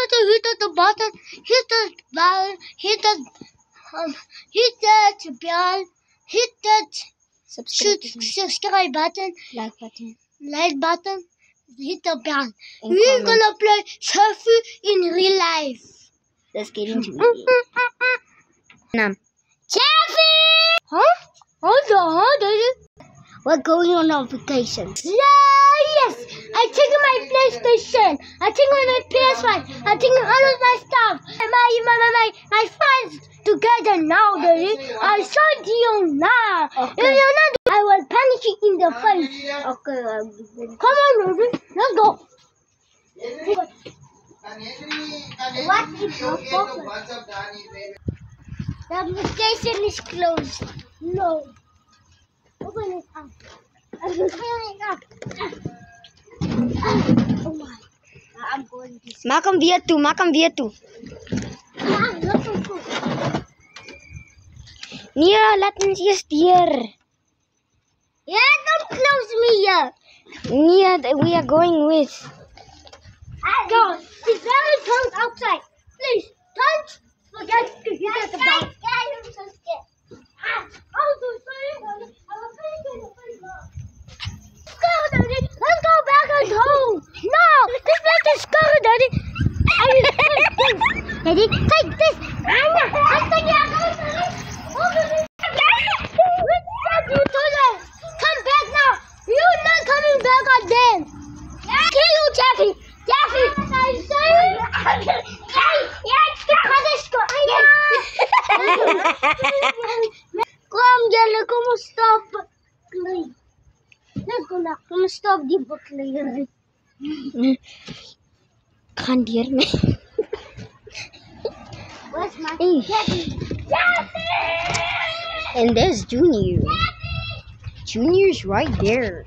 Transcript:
the button, hit the button, hit the bell, hit that subscribe button, like button, hit the bell. We're gonna play Surfy in real life. Let's get into it. Surfy! Huh? We're going on a vacation. Yes! I take my PlayStation. I take my PS5. I take all of my stuff. My friends together now, Daddy. I saw you now. Okay. If you're not, I will punish you in the face. Okay. Come on, Daddy. Let's go. What is your problem? The vacation is closed. No. Open it up. Open it up. Oh my. I'm going to see. Makan dia tu. Nia, laat ons eers deur. Yeah, don't close me here. Nia, we are going with. Go. It's very cold outside. Please, don't forget to hit the bell. I'm so scared. I'm so sorry, Daddy. I was thinking of it. Let's go, Daddy. Let's go back at home. No, this place is cold, Daddy. Daddy, take this. I'm taking it. Come back now. You're not coming back again. Kill you, Jeffy. Jeffy. Come, Jella. Come stop. Let's go now. Come stop the book later. Gaan deur my. Where's my Hey. Jeffy? And there's Junior. Junior's right there.